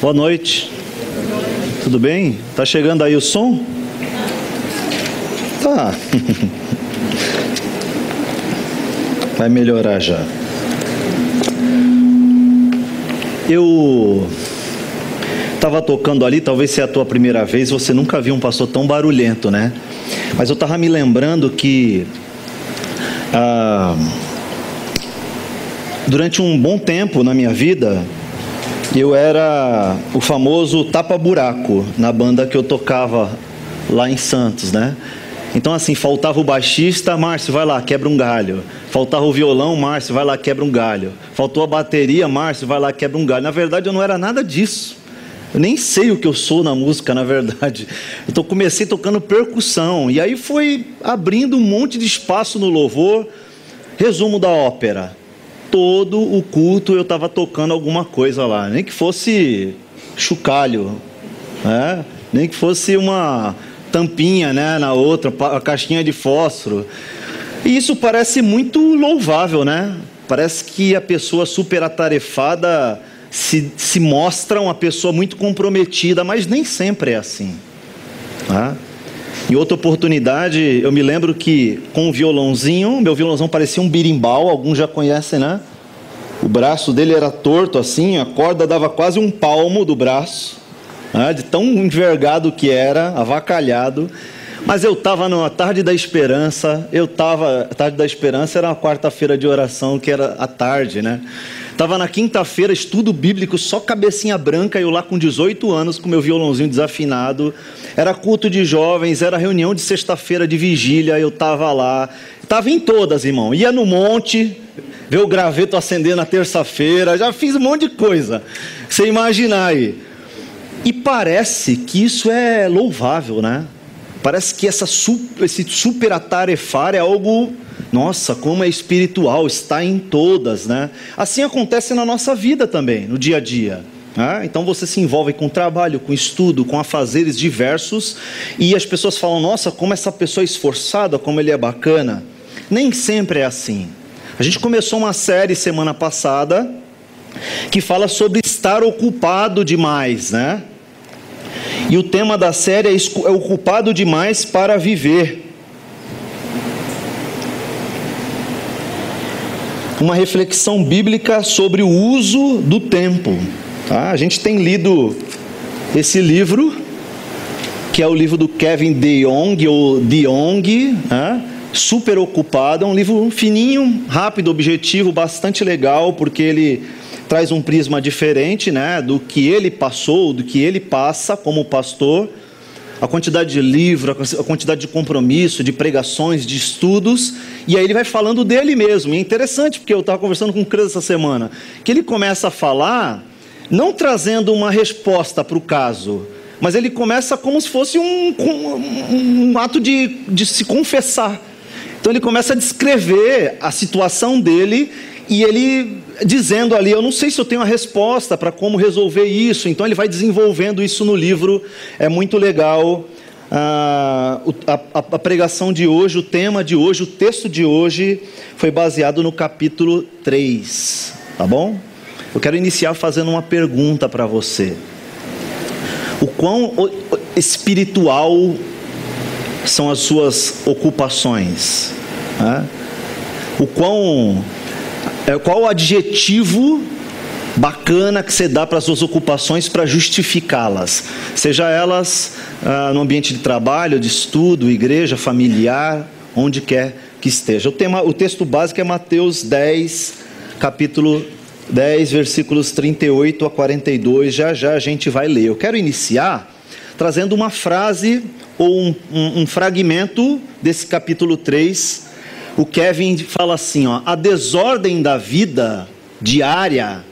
Boa noite. Tudo bem? Tá chegando aí o som? Tá. Vai melhorar já. Eu estava tocando ali, talvez seja a tua primeira vez, você nunca viu um pastor tão barulhento, né? Mas eu estava me lembrando que durante um bom tempo na minha vida, eu era o famoso tapa-buraco na banda que eu tocava lá em Santos, né? Então assim, faltava o baixista, Márcio, vai lá, quebra um galho. Faltava o violão, Márcio, vai lá, quebra um galho. Faltou a bateria, Márcio, vai lá, quebra um galho. Na verdade, eu não era nada disso. Eu nem sei o que eu sou na música, na verdade. Eu comecei tocando percussão, e aí foi abrindo um monte de espaço no louvor. Resumo da ópera. Todo o culto eu estava tocando alguma coisa lá. Nem que fosse chocalho, né? Nem que fosse uma tampinha, né, na outra, a caixinha de fósforo. E isso parece muito louvável, né? Parece que a pessoa super atarefada se mostra uma pessoa muito comprometida, mas nem sempre é assim, né? Em outra oportunidade, eu me lembro que com um violãozinho, meu violãozão parecia um birimbau, alguns já conhecem, né? O braço dele era torto assim, a corda dava quase um palmo do braço, né? De tão envergado que era, avacalhado. Mas eu estava na tarde da esperança, a tarde da esperança era uma quarta-feira de oração, que era à tarde, né? Estava na quinta-feira, estudo bíblico, só cabecinha branca, eu lá com 18 anos, com meu violãozinho desafinado. Era culto de jovens, era reunião de sexta-feira de vigília, eu estava lá. Estava em todas, irmão. Ia no monte, ver o graveto acender na terça-feira, já fiz um monte de coisa. Você imaginar aí. E parece que isso é louvável, né? Parece que esse super atarefar é algo, nossa, como é espiritual, está em todas, né? Assim acontece na nossa vida também, no dia a dia, né? Então você se envolve com trabalho, com estudo, com afazeres diversos, e as pessoas falam, nossa, como essa pessoa é esforçada, como ele é bacana. Nem sempre é assim. A gente começou uma série semana passada, que fala sobre estar ocupado demais, né? E o tema da série é ocupado demais para viver. Uma reflexão bíblica sobre o uso do tempo. Tá? A gente tem lido esse livro, que é o livro do Kevin DeYoung, ou DeYoung, né? Super ocupado. É um livro fininho, rápido, objetivo, bastante legal, porque ele traz um prisma diferente, né, do que ele passou, do que ele passa como pastor, a quantidade de livro, a quantidade de compromisso, de pregações, de estudos, e aí ele vai falando dele mesmo. E é interessante, porque eu estava conversando com o Cris essa semana, que ele começa a falar, não trazendo uma resposta para o caso, mas ele começa como se fosse um ato de se confessar. Então ele começa a descrever a situação dele, e ele dizendo ali, eu não sei se eu tenho a resposta para como resolver isso. Então ele vai desenvolvendo isso no livro. É muito legal. A pregação de hoje, o tema de hoje, o texto de hoje foi baseado no capítulo 3, tá bom? Eu quero iniciar fazendo uma pergunta para você. O quão espiritual são as suas ocupações? Qual o adjetivo bacana que você dá para as suas ocupações para justificá-las? Seja elas no ambiente de trabalho, de estudo, igreja, familiar, onde quer que esteja. O texto básico é Mateus 10, capítulo 10, versículos 38 a 42. Já a gente vai ler. Eu quero iniciar trazendo uma frase ou um fragmento desse capítulo 3. O Kevin fala assim, ó, a desordem da vida diária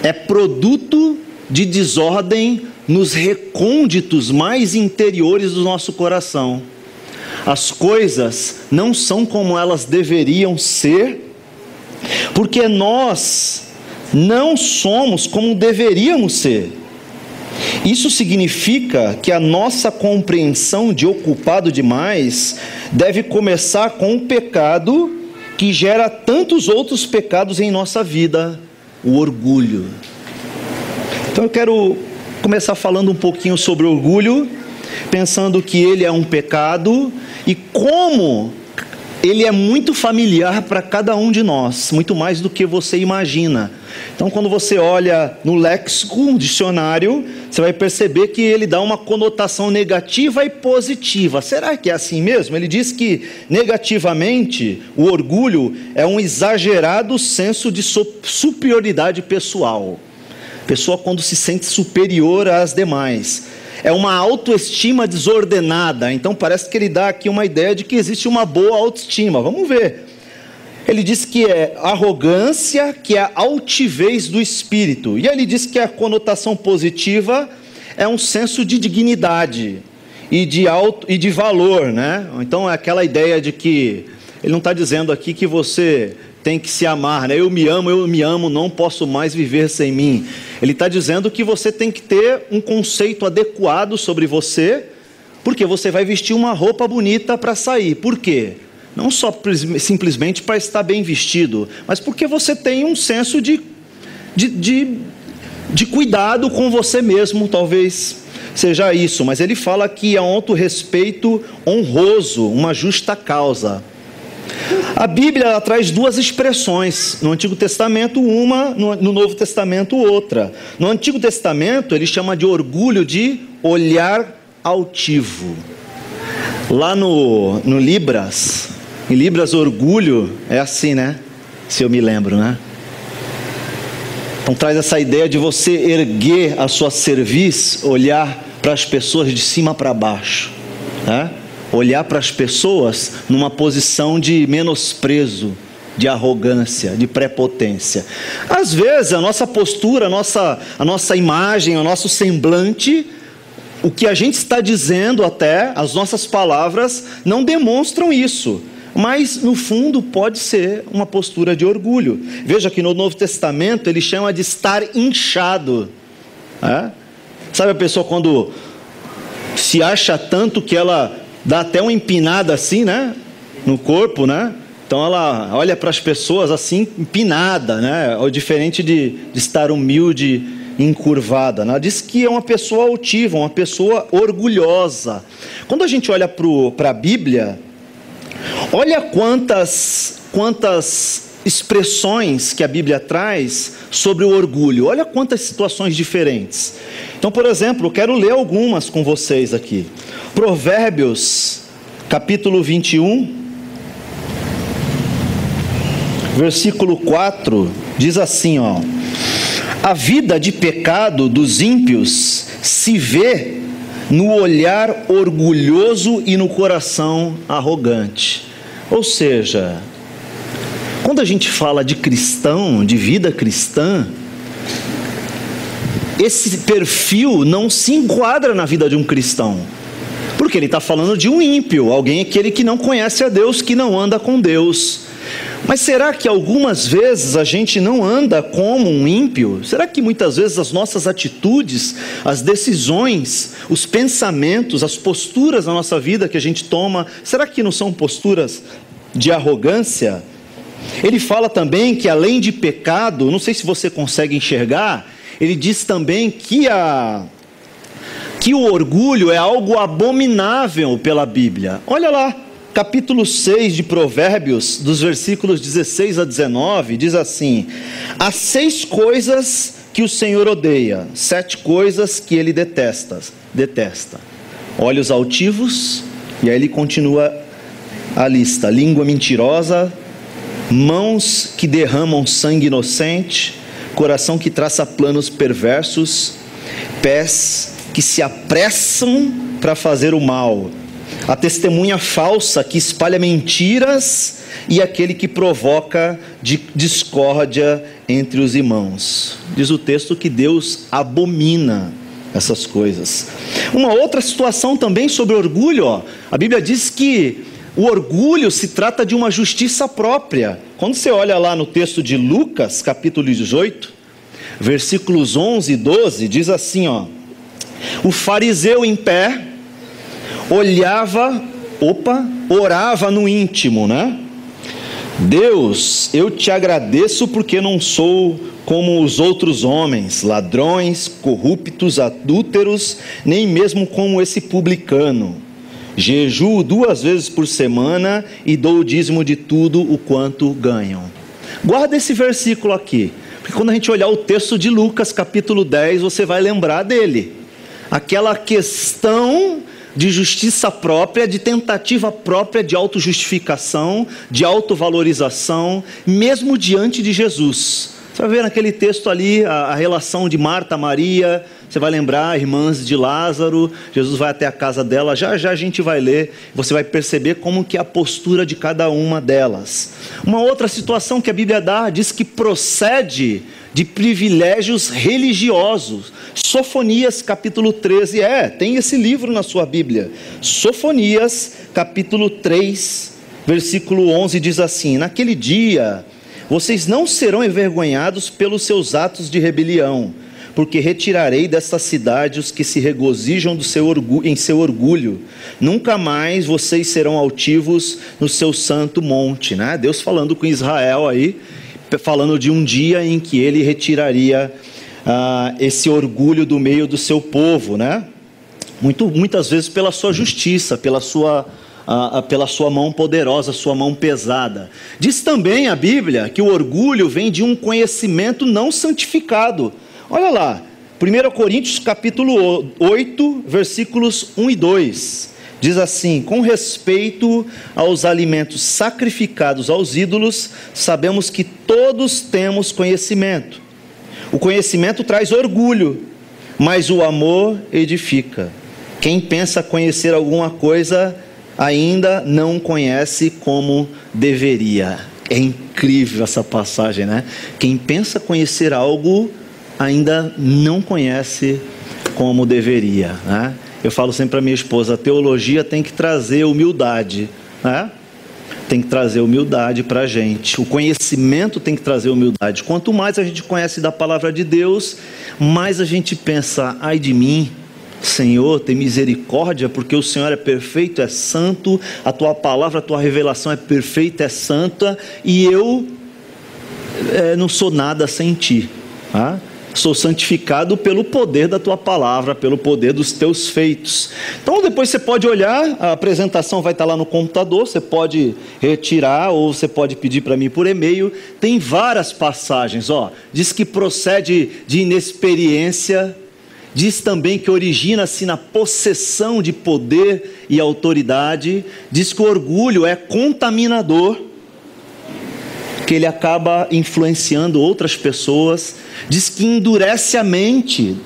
é produto de desordem nos recônditos mais interiores do nosso coração. As coisas não são como elas deveriam ser, porque nós não somos como deveríamos ser. Isso significa que a nossa compreensão de ocupado demais deve começar com o pecado que gera tantos outros pecados em nossa vida, o orgulho. Então eu quero começar falando um pouquinho sobre orgulho, pensando que ele é um pecado e como ele é muito familiar para cada um de nós, muito mais do que você imagina. Então, quando você olha no léxico, no dicionário, você vai perceber que ele dá uma conotação negativa e positiva. Será que é assim mesmo? Ele diz que, negativamente, o orgulho é um exagerado senso de superioridade pessoal. A pessoa, quando se sente superior às demais. É uma autoestima desordenada. Então parece que ele dá aqui uma ideia de que existe uma boa autoestima. Vamos ver. Ele diz que é arrogância, que é altivez do espírito. E ele diz que a conotação positiva é um senso de dignidade e de valor, né? Então é aquela ideia de que ele não está dizendo aqui que você tem que se amar, né? Eu me amo, não posso mais viver sem mim. Ele está dizendo que você tem que ter um conceito adequado sobre você, porque você vai vestir uma roupa bonita para sair. Por quê? Não só simplesmente para estar bem vestido, mas porque você tem um senso de cuidado com você mesmo, talvez seja isso. Mas ele fala que é um autorrespeito honroso, uma justa causa. A Bíblia ela traz duas expressões, no Antigo Testamento uma, no Novo Testamento outra. No Antigo Testamento ele chama de orgulho de olhar altivo. Lá no Libras, em Libras orgulho é assim, né? Se eu me lembro, né? Então traz essa ideia de você erguer a sua cerviz, olhar para as pessoas de cima para baixo, né? Olhar para as pessoas numa posição de menosprezo, de arrogância, de prepotência. Às vezes a nossa postura, a nossa imagem, o nosso semblante, o que a gente está dizendo até, as nossas palavras não demonstram isso, mas no fundo pode ser uma postura de orgulho. Veja que no Novo Testamento ele chama de estar inchado, né? Sabe a pessoa quando se acha tanto que ela dá até uma empinada assim, né? No corpo, né? Então ela olha para as pessoas assim, empinada, né? Ou diferente de estar humilde, encurvada, né? Diz que é uma pessoa altiva, uma pessoa orgulhosa. Quando a gente olha para a Bíblia, olha quantas expressões que a Bíblia traz sobre o orgulho. Olha quantas situações diferentes. Então, por exemplo, eu quero ler algumas com vocês aqui. Provérbios, capítulo 21, versículo 4, diz assim, ó: a vida de pecado dos ímpios se vê no olhar orgulhoso e no coração arrogante. Ou seja, quando a gente fala de cristão, de vida cristã, esse perfil não se enquadra na vida de um cristão, porque ele está falando de um ímpio, alguém aquele que não conhece a Deus, que não anda com Deus. Mas será que algumas vezes a gente não anda como um ímpio? Será que muitas vezes as nossas atitudes, as decisões, os pensamentos, as posturas na nossa vida que a gente toma, será que não são posturas de arrogância? Ele fala também que além de pecado, não sei se você consegue enxergar, ele diz também que o orgulho é algo abominável pela Bíblia. Olha lá, capítulo 6 de Provérbios, dos versículos 16 a 19, diz assim: há 6 coisas que o Senhor odeia, 7 coisas que ele detesta. Olhos altivos, e aí ele continua a lista: língua mentirosa, mãos que derramam sangue inocente, coração que traça planos perversos, pés que se apressam para fazer o mal, a testemunha falsa que espalha mentiras e aquele que provoca discórdia entre os irmãos. Diz o texto que Deus abomina essas coisas. Uma outra situação também sobre orgulho, ó, a Bíblia diz que o orgulho se trata de uma justiça própria. Quando você olha lá no texto de Lucas, capítulo 18, versículos 11 e 12, diz assim, ó: o fariseu em pé orava no íntimo, né? Deus, eu te agradeço porque não sou como os outros homens, ladrões, corruptos, adúlteros, nem mesmo como esse publicano. Jejuo 2 vezes por semana e dou o dízimo de tudo o quanto ganho. Guarda esse versículo aqui, porque quando a gente olhar o texto de Lucas capítulo 10, você vai lembrar dele. Aquela questão de justiça própria, de tentativa própria de autojustificação, de autovalorização, mesmo diante de Jesus. Você vai ver naquele texto ali a relação de Marta, Maria, você vai lembrar, irmãs de Lázaro, Jesus vai até a casa dela, já a gente vai ler, você vai perceber como que é a postura de cada uma delas. Uma outra situação que a Bíblia dá, diz que procede de privilégios religiosos. Sofonias capítulo 13, tem esse livro na sua Bíblia. Sofonias capítulo 3, versículo 11 diz assim: naquele dia vocês não serão envergonhados pelos seus atos de rebelião, porque retirarei desta cidade os que se regozijam em seu orgulho. Nunca mais vocês serão altivos no seu santo monte, né? Deus falando com Israel aí, falando de um dia em que ele retiraria esse orgulho do meio do seu povo, né? Muitas vezes pela sua justiça, pela sua mão poderosa, sua mão pesada. Diz também a Bíblia que o orgulho vem de um conhecimento não santificado. Olha lá, 1 Coríntios capítulo 8, versículos 1 e 2, diz assim: com respeito aos alimentos sacrificados aos ídolos, sabemos que todos temos conhecimento. O conhecimento traz orgulho, mas o amor edifica. Quem pensa conhecer alguma coisa, ainda não conhece como deveria. É incrível essa passagem, né? Quem pensa conhecer algo, ainda não conhece como deveria, né? Eu falo sempre para minha esposa, a teologia tem que trazer humildade, né? Tem que trazer humildade para a gente. O conhecimento tem que trazer humildade. Quanto mais a gente conhece da palavra de Deus, mais a gente pensa: ai de mim, Senhor, tem misericórdia, porque o Senhor é perfeito, é santo, a tua palavra, a tua revelação é perfeita, é santa, e eu não sou nada sem ti, tá? Sou santificado pelo poder da tua palavra, pelo poder dos teus feitos. Então depois você pode olhar, a apresentação vai estar lá no computador, você pode retirar ou você pode pedir para mim por e-mail. Tem várias passagens, diz que procede de inexperiência, diz também que origina-se na possessão de poder e autoridade, diz que o orgulho é contaminador, que ele acaba influenciando outras pessoas, diz que endurece a mente,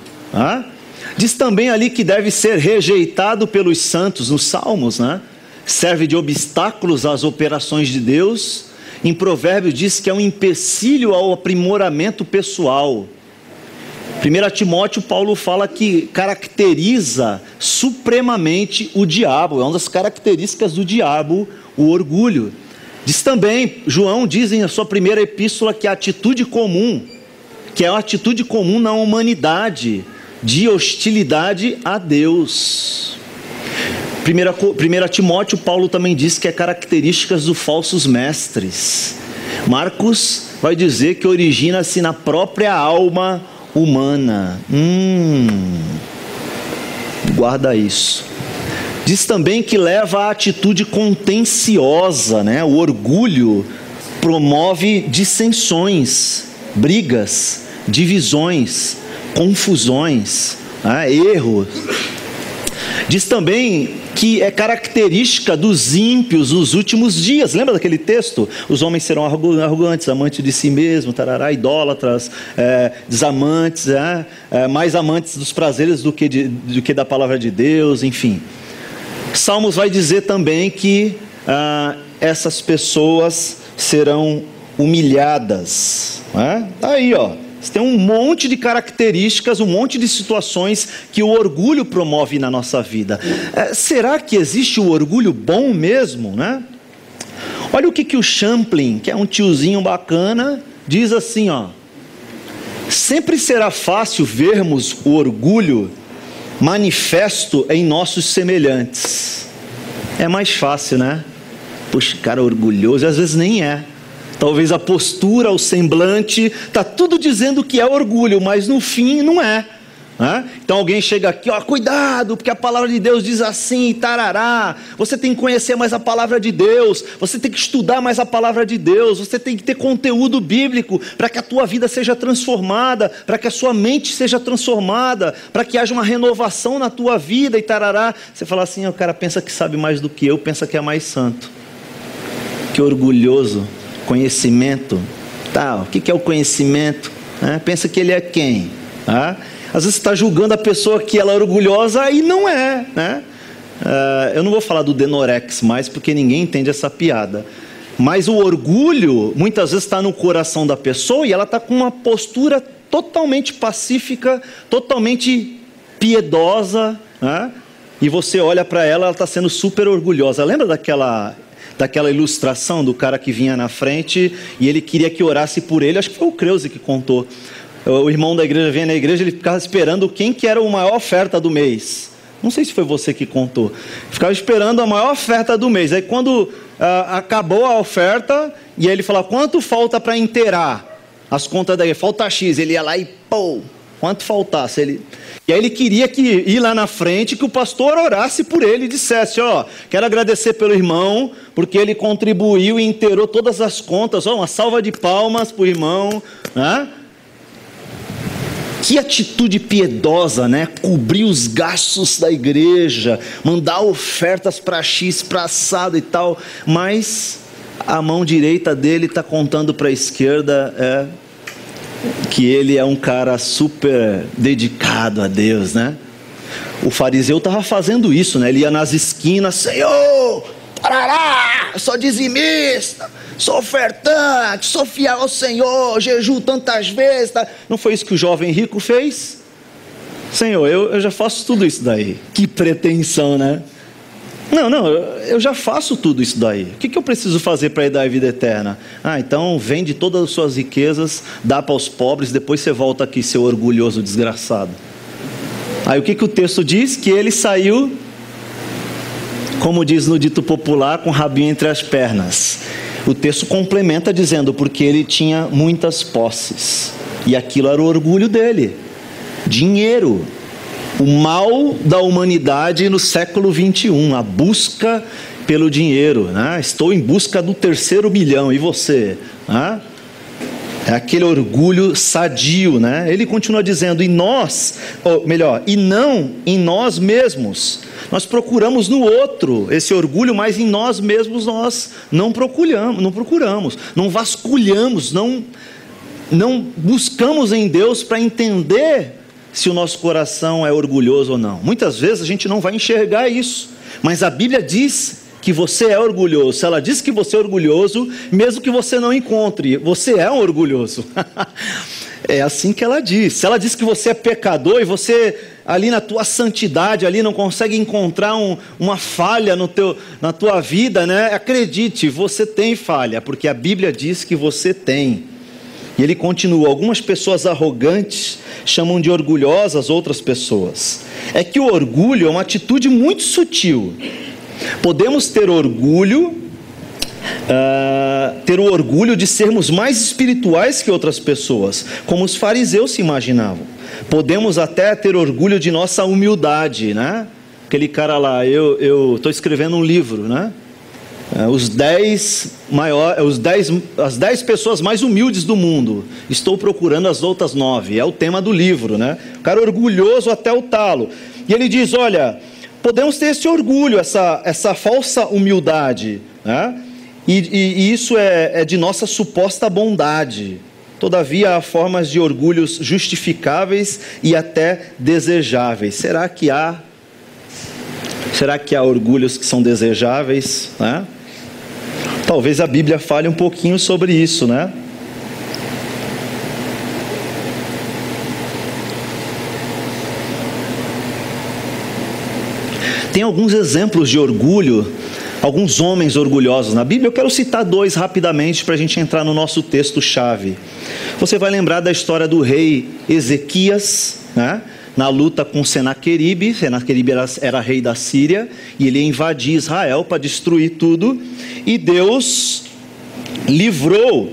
diz também ali que deve ser rejeitado pelos santos, nos Salmos, né? Serve de obstáculos às operações de Deus. Em Provérbios diz que é um empecilho ao aprimoramento pessoal. 1 Timóteo, Paulo fala que caracteriza supremamente o diabo, é uma das características do diabo, o orgulho. Diz também, João diz em sua primeira epístola que a atitude comum, que é uma atitude comum na humanidade, de hostilidade a Deus. 1 Timóteo, Paulo também diz que é características dos falsos mestres. Marcos vai dizer que origina-se na própria alma humana. Guarda isso. Diz também que leva à atitude contenciosa, né? O orgulho promove dissensões, brigas, divisões, confusões, erros. Diz também que é característica dos ímpios nos últimos dias. Lembra daquele texto? Os homens serão arrogantes, amantes de si mesmos, idólatras, desamantes, mais amantes dos prazeres do que da palavra de Deus, enfim. Salmos vai dizer também que essas pessoas serão humilhadas. Aí, você tem um monte de características, um monte de situações que o orgulho promove na nossa vida. Será que existe o orgulho bom mesmo, né? Olha o que o Champlin, que é um tiozinho bacana, diz assim, sempre será fácil vermos o orgulho manifesto em nossos semelhantes. É mais fácil, né? Puxa, cara orgulhoso, e às vezes nem é. talvez a postura, o semblante, está tudo dizendo que é orgulho, mas no fim não é. Então alguém chega aqui, cuidado, porque a palavra de Deus diz assim, tarará, você tem que conhecer mais a palavra de Deus, você tem que estudar mais a palavra de Deus, você tem que ter conteúdo bíblico, para que a tua vida seja transformada, para que a sua mente seja transformada, para que haja uma renovação na tua vida e tarará. Você fala assim, o cara pensa que sabe mais do que eu, pensa que é mais santo. Que orgulhoso. Conhecimento, o que é o conhecimento? Pensa que ele é quem? Às vezes você está julgando a pessoa que ela é orgulhosa e não é, né? Eu não vou falar do Denorex mais, porque ninguém entende essa piada. Mas o orgulho, muitas vezes está no coração da pessoa e ela está com uma postura totalmente pacífica, totalmente piedosa, né? E você olha para ela, ela está sendo super orgulhosa. Lembra daquela ilustração do cara que vinha na frente e ele queria que orasse por ele? Acho que foi o Krause que contou. O irmão da igreja vinha na igreja, ele ficava esperando quem que era a maior oferta do mês. Não sei se foi você que contou. Ficava esperando a maior oferta do mês. Aí quando acabou a oferta, e aí ele falava, quanto falta para inteirar as contas da igreja? Falta X. Ele ia lá e quanto faltasse. E aí ele queria ir lá na frente, que o pastor orasse por ele e dissesse, quero agradecer pelo irmão, porque ele contribuiu e inteirou todas as contas. Uma salva de palmas para o irmão, né? Que atitude piedosa, né? Cobrir os gastos da igreja, mandar ofertas para X, para assado e tal, mas a mão direita dele está contando para a esquerda que ele é um cara super dedicado a Deus, né? O fariseu estava fazendo isso, né? Ele ia nas esquinas, Senhor, tarará, sou dizimista, sou ofertante, sou fiel ao Senhor, jejuo tantas vezes. Tá? Não foi isso que o jovem rico fez? Senhor, eu já faço tudo isso daí. Que pretensão, né? Não, eu já faço tudo isso daí. O que eu preciso fazer para dar a vida eterna? Então vende todas as suas riquezas, dá para os pobres, depois você volta aqui, seu orgulhoso desgraçado. Aí o que o texto diz? Que ele saiu, como diz no dito popular, com o rabinho entre as pernas. O texto complementa dizendo, porque ele tinha muitas posses. E aquilo era o orgulho dele. Dinheiro. O mal da humanidade no século 21, a busca pelo dinheiro, né? Estou em busca do 3º milhão, e você? É aquele orgulho sadio, né? Ele continua dizendo, e não em nós mesmos. Nós procuramos no outro esse orgulho, mas em nós mesmos nós não procuramos, não vasculhamos, não buscamos em Deus para entender se o nosso coração é orgulhoso ou não. Muitas vezes a gente não vai enxergar isso, mas a Bíblia diz que você é orgulhoso. Se ela diz que você é orgulhoso, mesmo que você não encontre, você é um orgulhoso. É assim que ela diz. Se ela diz que você é pecador e você ali na tua santidade ali não consegue encontrar uma falha na tua vida, né? Acredite, você tem falha, porque a Bíblia diz que você tem. E ele continua, algumas pessoas arrogantes chamam de orgulhosas outras pessoas. É que o orgulho é uma atitude muito sutil. Podemos ter o orgulho de sermos mais espirituais que outras pessoas, como os fariseus se imaginavam. Podemos até ter orgulho de nossa humildade, né? Aquele cara lá, eu estou escrevendo um livro, né? As 10 pessoas mais humildes do mundo. Estou procurando as outras 9. É o tema do livro, né? O cara orgulhoso até o talo. E ele diz, olha, podemos ter esse orgulho, essa falsa humildade, né? E isso é de nossa suposta bondade. Todavia há formas de orgulhos justificáveis e até desejáveis. Será que há orgulhos que são desejáveis, né? Talvez a Bíblia fale um pouquinho sobre isso, né? Tem alguns exemplos de orgulho, alguns homens orgulhosos na Bíblia. Eu quero citar 2 rapidamente para a gente entrar no nosso texto-chave. Você vai lembrar da história do rei Ezequias, né? Na luta com Senaqueribe. Senaqueribe era rei da Síria, e ele ia invadir Israel para destruir tudo, e Deus livrou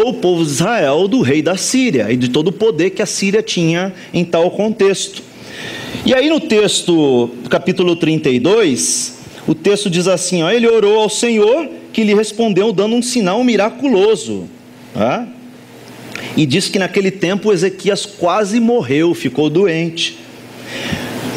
o povo de Israel do rei da Síria e de todo o poder que a Síria tinha em tal contexto. E aí no texto, capítulo 32, o texto diz assim, ele orou ao Senhor, que lhe respondeu dando um sinal miraculoso. E diz que naquele tempo Ezequias quase morreu, ficou doente.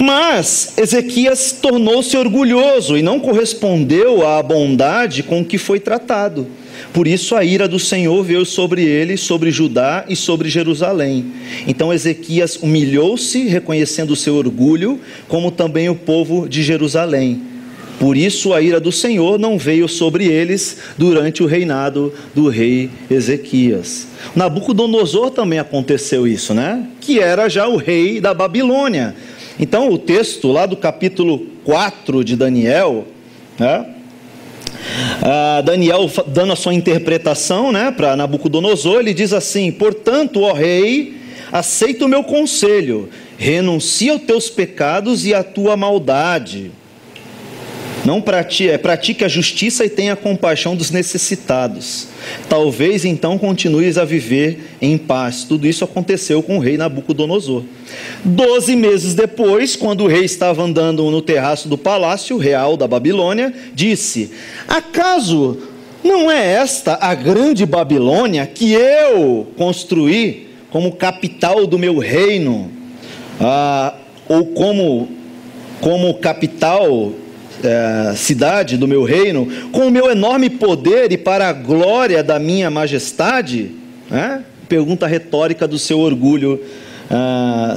Mas Ezequias tornou-se orgulhoso e não correspondeu à bondade com que foi tratado. Por isso a ira do Senhor veio sobre ele, sobre Judá e sobre Jerusalém. Então Ezequias humilhou-se, reconhecendo o seu orgulho, como também o povo de Jerusalém. Por isso a ira do Senhor não veio sobre eles durante o reinado do rei Ezequias. Nabucodonosor também aconteceu isso, que era já o rei da Babilônia. Então o texto lá do capítulo 4 de Daniel, Daniel dando a sua interpretação para Nabucodonosor, ele diz assim: portanto, ó rei, aceita o meu conselho, renuncia aos teus pecados e à tua maldade. Não pratique a justiça e tenha compaixão dos necessitados. Talvez então continues a viver em paz. Tudo isso aconteceu com o rei Nabucodonosor. 12 meses depois, quando o rei estava andando no terraço do palácio real da Babilônia, disse: acaso não é esta a grande Babilônia que eu construí como capital do meu reino? Ou como capital cidade do meu reino, com o meu enorme poder e para a glória da minha majestade? Pergunta retórica do seu orgulho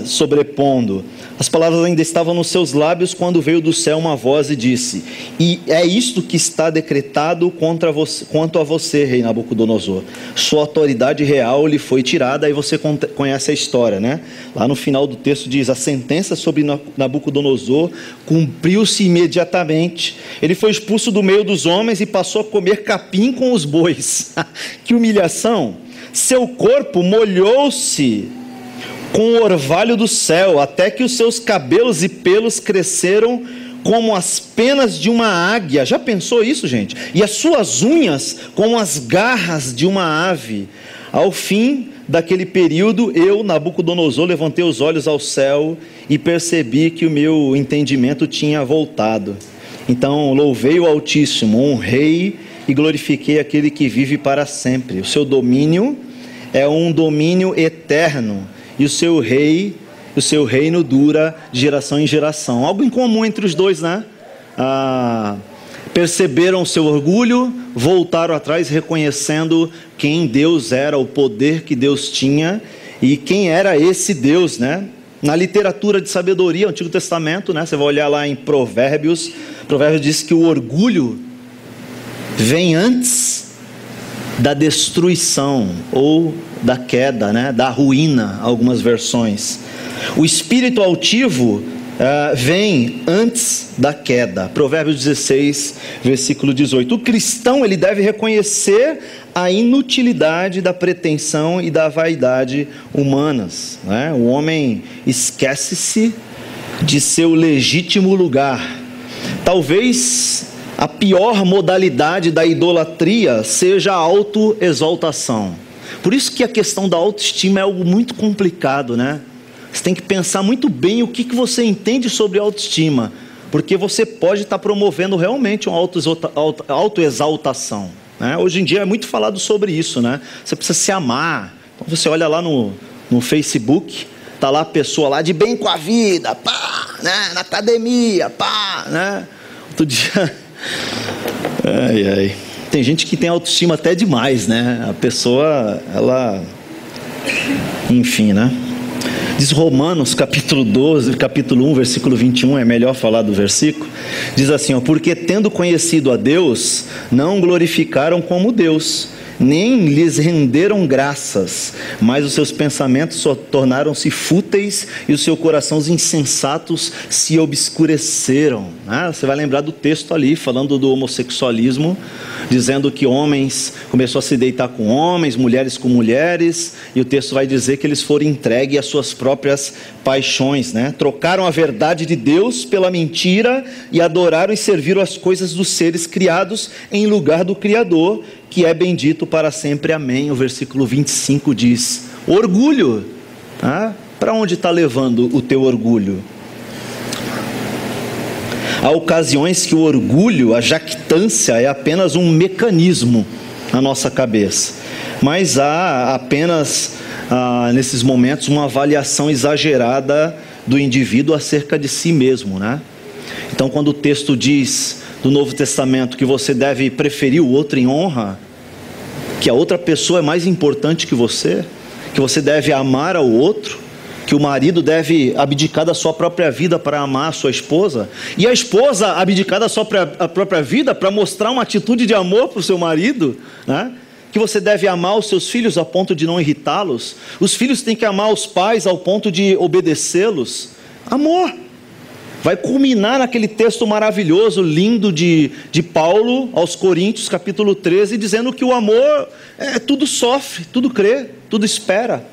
sobrepondo. As palavras ainda estavam nos seus lábios quando veio do céu uma voz e disse: e é isto que está decretado quanto a você, rei Nabucodonosor. Sua autoridade real lhe foi tirada. Aí você conhece a história, Lá no final do texto diz: a sentença sobre Nabucodonosor cumpriu-se imediatamente. Ele foi expulso do meio dos homens e passou a comer capim com os bois. Que humilhação! Seu corpo molhou-se com o orvalho do céu, até que os seus cabelos e pelos cresceram como as penas de uma águia. Já pensou isso, gente? E as suas unhas como as garras de uma ave. Ao fim daquele período, eu, Nabucodonosor, levantei os olhos ao céu e percebi que o meu entendimento tinha voltado. Então louvei o Altíssimo, honrei e glorifiquei aquele que vive para sempre. O seu domínio é um domínio eterno, e o seu reino dura de geração em geração. Algo em comum entre os dois, perceberam o seu orgulho, voltaram atrás reconhecendo quem Deus era, o poder que Deus tinha e quem era esse Deus, Na literatura de sabedoria, Antigo Testamento, você vai olhar lá em Provérbios diz que o orgulho vem antes da destruição ou da queda, da ruína, algumas versões. O espírito altivo vem antes da queda. Provérbios 16, versículo 18. O cristão, ele deve reconhecer a inutilidade da pretensão e da vaidade humanas, O homem esquece-se de seu legítimo lugar. Talvez a pior modalidade da idolatria seja a autoexaltação. Por isso que a questão da autoestima é algo muito complicado, Você tem que pensar muito bem o que você entende sobre autoestima, porque você pode estar promovendo realmente uma autoexaltação, Hoje em dia é muito falado sobre isso, Você precisa se amar. Então você olha lá no Facebook, tá lá a pessoa lá de bem com a vida, na academia, Outro dia... Tem gente que tem autoestima até demais, A pessoa, ela... Enfim, Diz Romanos, capítulo 12, capítulo 1, versículo 21, é melhor falar do versículo. Diz assim, porque tendo conhecido a Deus, não glorificaram como Deus, nem lhes renderam graças, mas os seus pensamentos tornaram-se fúteis e os seus corações insensatos se obscureceram. Você vai lembrar do texto ali, falando do homossexualismo, dizendo que homens começou a se deitar com homens, mulheres com mulheres, e o texto vai dizer que eles foram entregues às suas próprias paixões, Trocaram a verdade de Deus pela mentira e adoraram e serviram as coisas dos seres criados em lugar do Criador, que é bendito para sempre, amém. O versículo 25 diz: orgulho, para onde está levando o teu orgulho? Há ocasiões que o orgulho, a jactância, é apenas um mecanismo na nossa cabeça, mas há apenas nesses momentos uma avaliação exagerada do indivíduo acerca de si mesmo, né? Então, quando o texto diz do Novo Testamento que você deve preferir o outro em honra, que a outra pessoa é mais importante que você deve amar ao outro, que o marido deve abdicar da sua própria vida para amar a sua esposa, e a esposa abdicar da sua própria vida para mostrar uma atitude de amor para o seu marido, né? Que você deve amar os seus filhos a ponto de não irritá-los, os filhos têm que amar os pais ao ponto de obedecê-los. Amor vai culminar naquele texto maravilhoso, lindo de Paulo aos Coríntios, capítulo 13, dizendo que o amor tudo sofre, tudo crê, tudo espera.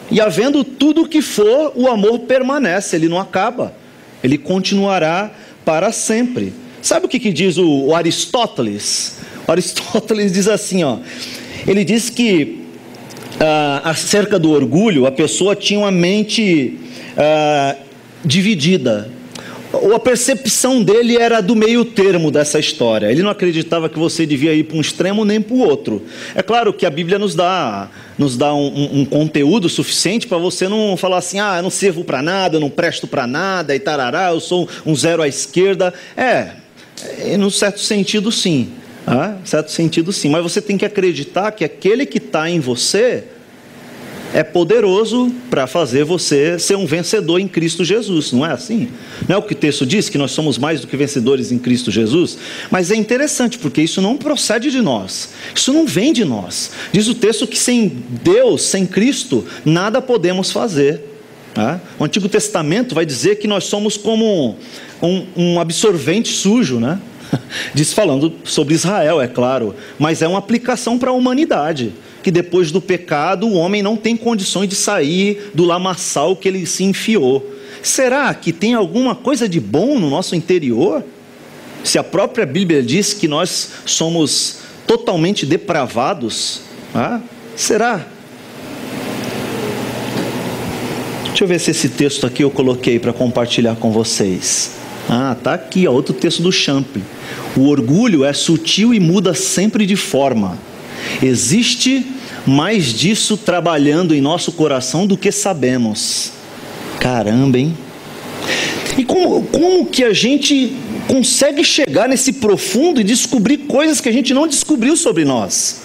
E havendo tudo o que for, o amor permanece, ele não acaba, ele continuará para sempre. Sabe o que diz o Aristóteles? O Aristóteles diz assim, ele diz que acerca do orgulho, a pessoa tinha uma mente dividida, ou a percepção dele era do meio termo dessa história. Ele não acreditava que você devia ir para um extremo nem para o outro. É claro que a Bíblia nos dá um conteúdo suficiente para você não falar assim, eu não sirvo para nada, eu não presto para nada, e tarará, eu sou um zero à esquerda. Num certo sentido sim, mas você tem que acreditar que aquele que está em você é poderoso para fazer você ser um vencedor em Cristo Jesus, não é assim? Não é o que o texto diz, que nós somos mais do que vencedores em Cristo Jesus? Mas é interessante, porque isso não procede de nós, isso não vem de nós. Diz o texto que sem Deus, sem Cristo, nada podemos fazer. O Antigo Testamento vai dizer que nós somos como um absorvente sujo, né? Diz falando sobre Israel, é claro, mas é uma aplicação para a humanidade, que depois do pecado o homem não tem condições de sair do lamaçal que ele se enfiou. Será que tem alguma coisa de bom no nosso interior? Se a própria Bíblia diz que nós somos totalmente depravados, será? Deixa eu ver se esse texto aqui eu coloquei para compartilhar com vocês. Tá aqui, outro texto do Champlin. O orgulho é sutil e muda sempre de forma. Existe mais disso trabalhando em nosso coração do que sabemos. Caramba, hein? E como que a gente consegue chegar nesse profundo e descobrir coisas que a gente não descobriu sobre nós?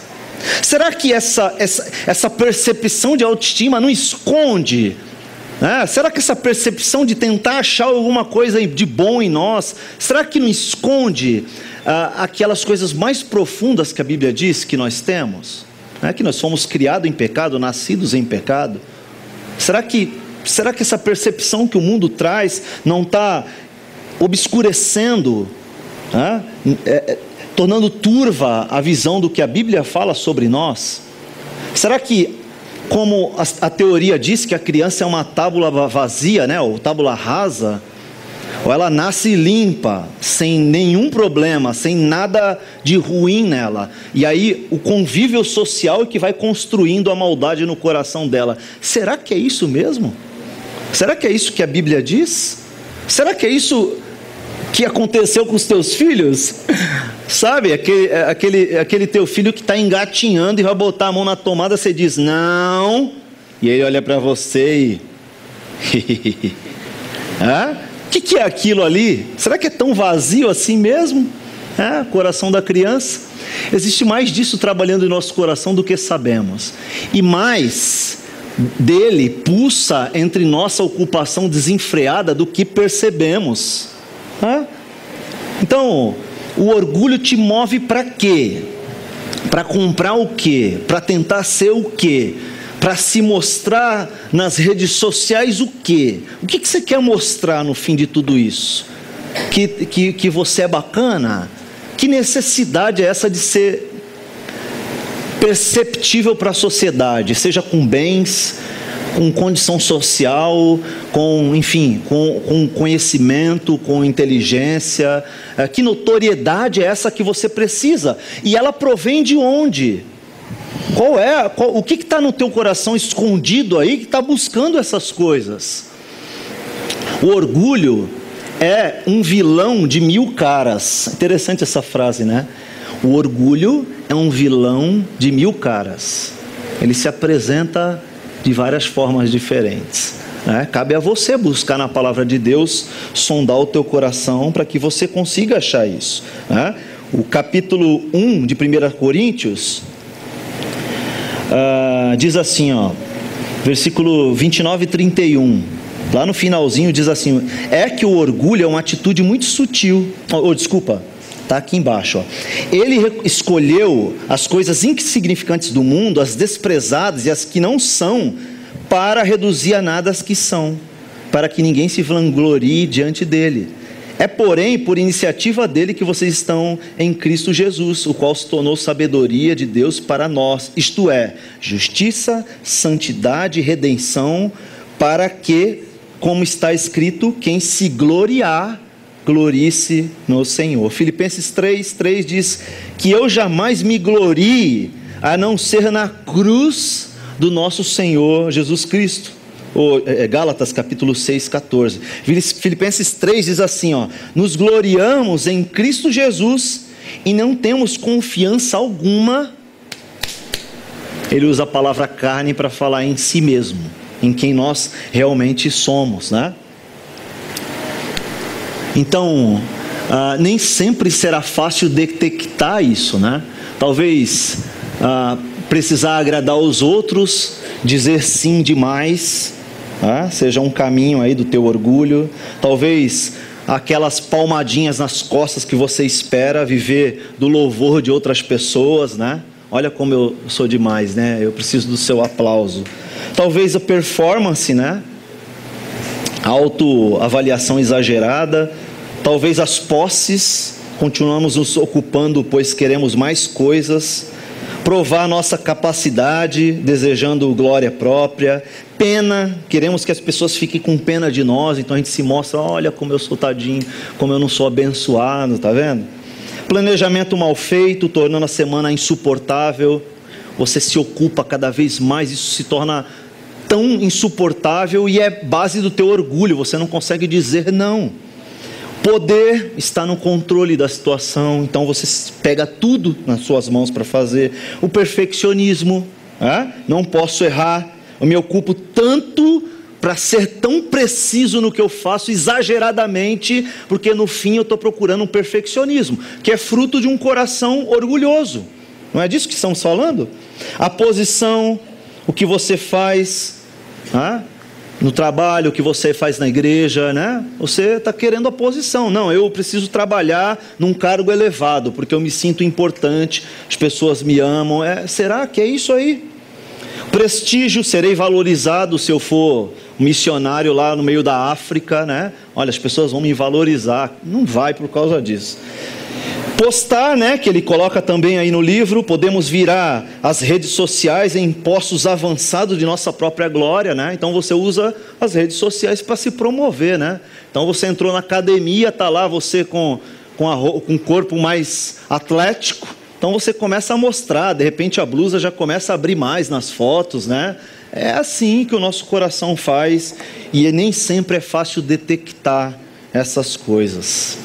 Será que essa percepção de autoestima não esconde? Será que essa percepção de tentar achar alguma coisa de bom em nós, será que não esconde aquelas coisas mais profundas que a Bíblia diz que nós temos? Que nós fomos criados em pecado, nascidos em pecado. Será que essa percepção que o mundo traz não está obscurecendo, tornando turva a visão do que a Bíblia fala sobre nós? Será que, como a teoria diz que a criança é uma tábula vazia, ou tábula rasa, ou ela nasce limpa, sem nenhum problema, sem nada de ruim nela, e aí o convívio social é que vai construindo a maldade no coração dela? Será que é isso mesmo? Será que é isso que a Bíblia diz? Será que é isso que aconteceu com os teus filhos? Sabe, aquele teu filho que está engatinhando e vai botar a mão na tomada, você diz não, e ele olha para você e o que é aquilo ali? Será que é tão vazio assim mesmo? Coração da criança. Existe mais disso trabalhando em nosso coração do que sabemos, e mais dele pulsa entre nossa ocupação desenfreada do que percebemos. Então, o orgulho te move para quê? Para comprar o quê? Para tentar ser o quê? Para se mostrar nas redes sociais o quê? O que você quer mostrar no fim de tudo isso? Que você é bacana? Que necessidade é essa de ser perceptível para a sociedade, seja com bens, com condição social, enfim, com conhecimento, com inteligência. Que notoriedade é essa que você precisa? E ela provém de onde? O que está no teu coração escondido aí que está buscando essas coisas? O orgulho é um vilão de 1000 caras. Interessante essa frase, né? O orgulho é um vilão de 1000 caras. Ele se apresenta de várias formas diferentes, né? Cabe a você buscar na palavra de Deus, sondar o teu coração para que você consiga achar isso, né? O capítulo 1 de 1 Coríntios diz assim, versículo 29 e 31, lá no finalzinho diz assim: é que o orgulho é uma atitude muito sutil, está aqui embaixo, ele escolheu as coisas insignificantes do mundo, as desprezadas e as que não são, para reduzir a nada as que são, para que ninguém se vanglorie diante dele. É, porém, por iniciativa dele que vocês estão em Cristo Jesus, o qual se tornou sabedoria de Deus para nós, isto é, justiça, santidade e redenção, para que, como está escrito, quem se gloriar, glorie-se no Senhor. Filipenses 3 diz que eu jamais me glorie a não ser na cruz do nosso Senhor Jesus Cristo. Gálatas capítulo 6, 14. Filipenses 3 diz assim, nos gloriamos em Cristo Jesus e não temos confiança alguma. Ele usa a palavra carne para falar em si mesmo, em quem nós realmente somos, né? Então, nem sempre será fácil detectar isso, né? Talvez precisar agradar os outros, dizer sim demais, seja um caminho aí do teu orgulho. Talvez aquelas palmadinhas nas costas que você espera, viver do louvor de outras pessoas, né? Olha como eu sou demais, né? Eu preciso do seu aplauso. Talvez a performance, né? Autoavaliação exagerada. Talvez as posses, continuamos nos ocupando, pois queremos mais coisas. Provar nossa capacidade, desejando glória própria. Pena, queremos que as pessoas fiquem com pena de nós, então a gente se mostra, olha como eu sou tadinho, como eu não sou abençoado, tá vendo? Planejamento mal feito, tornando a semana insuportável. Você se ocupa cada vez mais, isso se torna tão insuportável e é base do teu orgulho, você não consegue dizer não. Poder está no controle da situação, então você pega tudo nas suas mãos para fazer. O perfeccionismo, não posso errar, eu me ocupo tanto para ser tão preciso no que eu faço, exageradamente, porque no fim eu estou procurando um perfeccionismo, que é fruto de um coração orgulhoso. Não é disso que estamos falando? A posição, o que você faz, no trabalho, o que você faz na igreja, né? Você está querendo a posição. Não, eu preciso trabalhar num cargo elevado, porque eu me sinto importante, as pessoas me amam. Será que é isso aí? Prestígio, serei valorizado se eu for missionário lá no meio da África, né? Olha, as pessoas vão me valorizar. Não vai por causa disso. Postar, né, que ele coloca também aí no livro, podemos virar as redes sociais em postos avançados de nossa própria glória, né? Então você usa as redes sociais para se promover, né? Então você entrou na academia, está lá você com um corpo mais atlético, então você começa a mostrar, de repente a blusa já começa a abrir mais nas fotos, né? É assim que o nosso coração faz e nem sempre é fácil detectar essas coisas.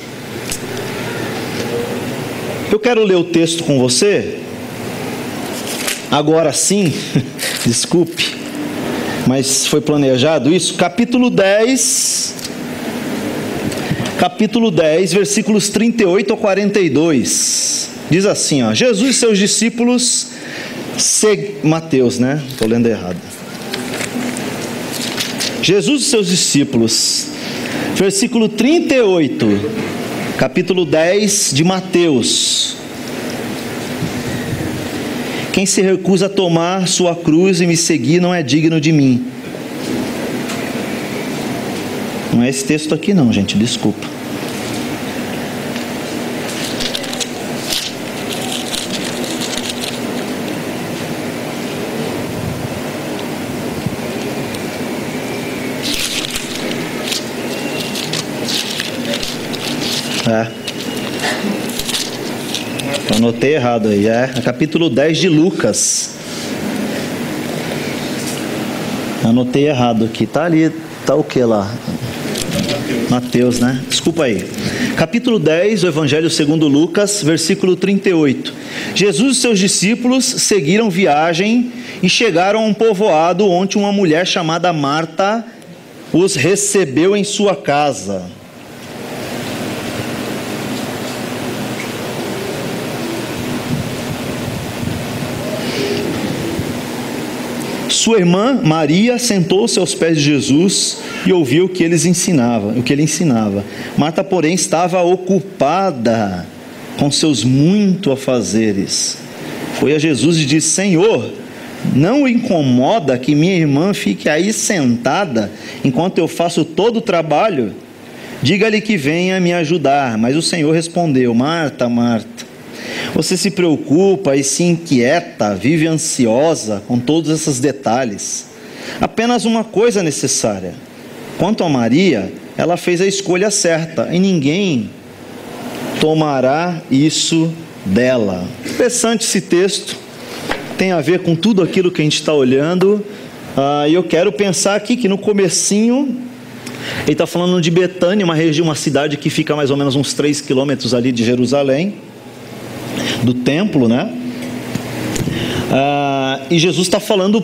Eu quero ler o texto com você, agora sim, desculpe, mas foi planejado isso, capítulo 10, versículos 38 a 42, diz assim, Jesus e seus discípulos, Mateus, né? Estou lendo errado. Jesus e seus discípulos, versículo 38, capítulo 10 de Mateus. Quem se recusa a tomar sua cruz e me seguir não é digno de mim. Não é esse texto aqui não, gente, desculpa. Anotei errado aí. Capítulo 10 de Lucas. Anotei errado aqui. Tá ali, tá o que lá? Mateus, né? Desculpa aí. Capítulo 10, o Evangelho segundo Lucas, versículo 38. Jesus e seus discípulos seguiram viagem e chegaram a um povoado onde uma mulher chamada Marta os recebeu em sua casa. Sua irmã Maria sentou-se aos pés de Jesus e ouviu o que ele ensinava. Marta, porém, estava ocupada com seus muitos afazeres. Foi a Jesus e disse: Senhor, não o incomoda que minha irmã fique aí sentada enquanto eu faço todo o trabalho? Diga-lhe que venha me ajudar. Mas o Senhor respondeu: Marta, Marta, você se preocupa e se inquieta, vive ansiosa com todos esses detalhes. Apenas uma coisa é necessária. Quanto a Maria, ela fez a escolha certa e ninguém tomará isso dela. Interessante esse texto, tem a ver com tudo aquilo que a gente está olhando. E eu quero pensar aqui que no comecinho, ele está falando de Betânia, uma cidade que fica mais ou menos uns 3 quilômetros ali de Jerusalém, do templo, né? E Jesus está falando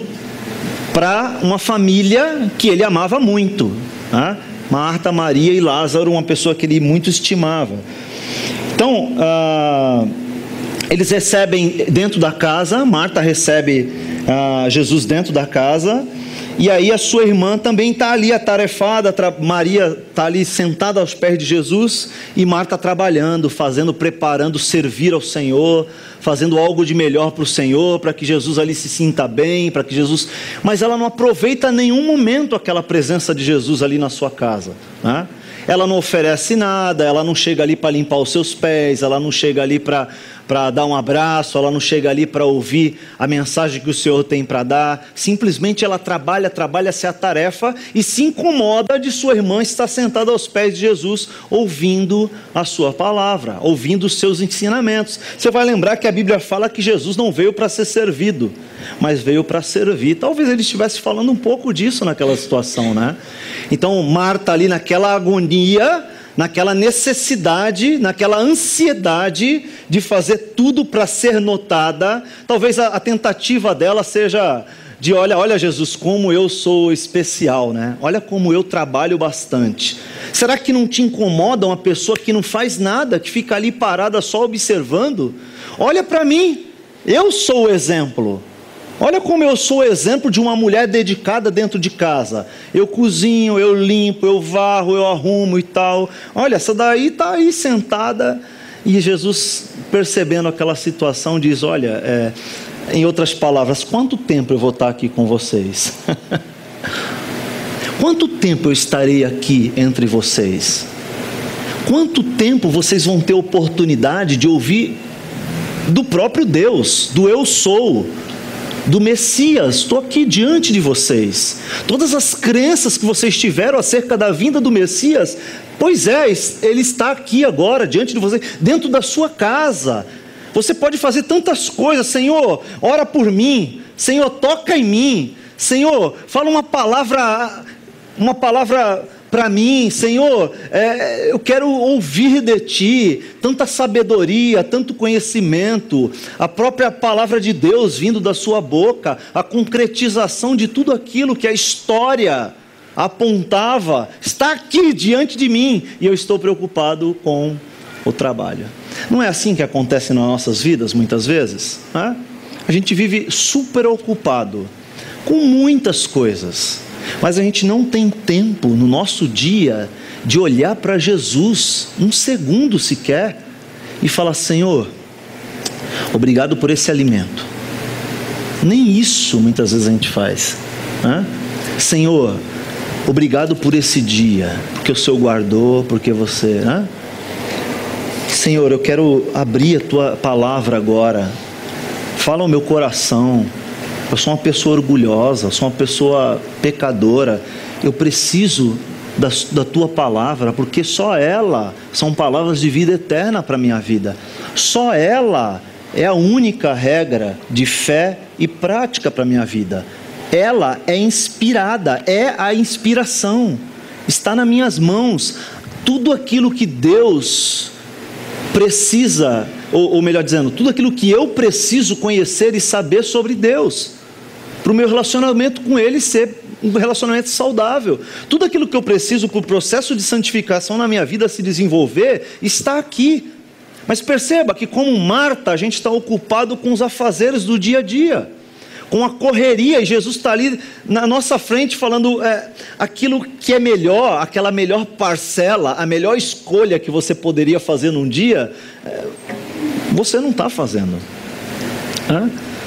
para uma família que ele amava muito, né? Marta, Maria e Lázaro, uma pessoa que ele muito estimava. Então, eles recebem dentro da casa, Marta recebe Jesus dentro da casa, e aí a sua irmã também está ali atarefada. Maria está ali sentada aos pés de Jesus e Marta trabalhando, preparando, servir ao Senhor, fazendo algo de melhor para o Senhor, para que Jesus ali se sinta bem, mas ela não aproveita nenhum momento aquela presença de Jesus ali na sua casa, né? Ela não oferece nada, ela não chega ali para limpar os seus pés, ela não chega ali para dar um abraço, ela não chega ali para ouvir a mensagem que o Senhor tem para dar. Simplesmente ela trabalha-se a tarefa e se incomoda de sua irmã estar sentada aos pés de Jesus, ouvindo a sua palavra, ouvindo os seus ensinamentos. Você vai lembrar que a Bíblia fala que Jesus não veio para ser servido, mas veio para servir. Talvez ele estivesse falando um pouco disso naquela situação, né? Então Marta ali naquela agonia, naquela necessidade, naquela ansiedade de fazer tudo para ser notada. Talvez a tentativa dela seja de olha Jesus, como eu sou especial, né? Olha como eu trabalho bastante. Será que não te incomoda uma pessoa que não faz nada, que fica ali parada só observando? Olha para mim, eu sou o exemplo. Olha como eu sou o exemplo de uma mulher dedicada dentro de casa. Eu cozinho, eu limpo, eu varro, eu arrumo e tal. Olha, essa daí está aí sentada. E Jesus, percebendo aquela situação, diz: olha, em outras palavras, quanto tempo eu vou estar aqui com vocês? Quanto tempo eu estarei aqui entre vocês? Quanto tempo vocês vão ter oportunidade de ouvir do próprio Deus, do eu sou, do Messias? Estou aqui diante de vocês. Todas as crenças que vocês tiveram acerca da vinda do Messias, pois ele está aqui agora diante de vocês, dentro da sua casa. Você pode fazer tantas coisas. Senhor, ora por mim. Senhor, toca em mim. Senhor, fala uma palavra para mim. Senhor, eu quero ouvir de Ti. Tanta sabedoria, tanto conhecimento, a própria palavra de Deus vindo da sua boca, a concretização de tudo aquilo que a história apontava, está aqui diante de mim, e eu estou preocupado com o trabalho. Não é assim que acontece nas nossas vidas muitas vezes, né? A gente vive super ocupado com muitas coisas, mas a gente não tem tempo no nosso dia de olhar para Jesus, um segundo sequer, e falar: Senhor, obrigado por esse alimento. Nem isso muitas vezes a gente faz, né? Senhor, obrigado por esse dia, porque o Senhor guardou, porque você, né? Senhor, eu quero abrir a Tua palavra agora. Fala ao meu coração. Eu sou uma pessoa orgulhosa, sou uma pessoa pecadora. Eu preciso da tua palavra, porque só ela são palavras de vida eterna para a minha vida. Só ela é a única regra de fé e prática para a minha vida. Ela é inspirada, é a inspiração. Está nas minhas mãos. Tudo aquilo que Deus precisa, ou melhor dizendo, tudo aquilo que eu preciso conhecer e saber sobre Deus, para o meu relacionamento com Ele ser um relacionamento saudável. Tudo aquilo que eu preciso para o processo de santificação na minha vida se desenvolver, está aqui. Mas perceba que, como Marta, a gente está ocupado com os afazeres do dia a dia, com a correria, e Jesus está ali na nossa frente falando aquilo que é melhor, aquela melhor parcela, a melhor escolha que você poderia fazer num dia, você não está fazendo.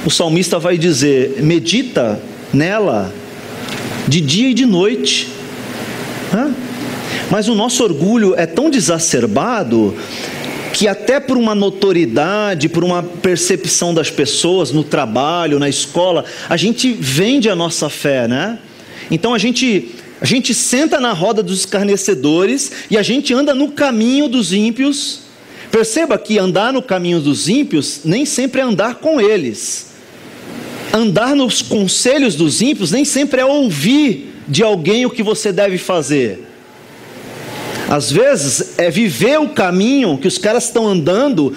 O salmista vai dizer: medita nela de dia e de noite. Mas o nosso orgulho é tão exacerbado que até por uma notoriedade, por uma percepção das pessoas no trabalho, na escola, a gente vende a nossa fé, né? Então a gente senta na roda dos escarnecedores e a gente anda no caminho dos ímpios. Perceba que andar no caminho dos ímpios nem sempre é andar com eles. Andar nos conselhos dos ímpios nem sempre é ouvir de alguém o que você deve fazer. Às vezes é viver o caminho que os caras estão andando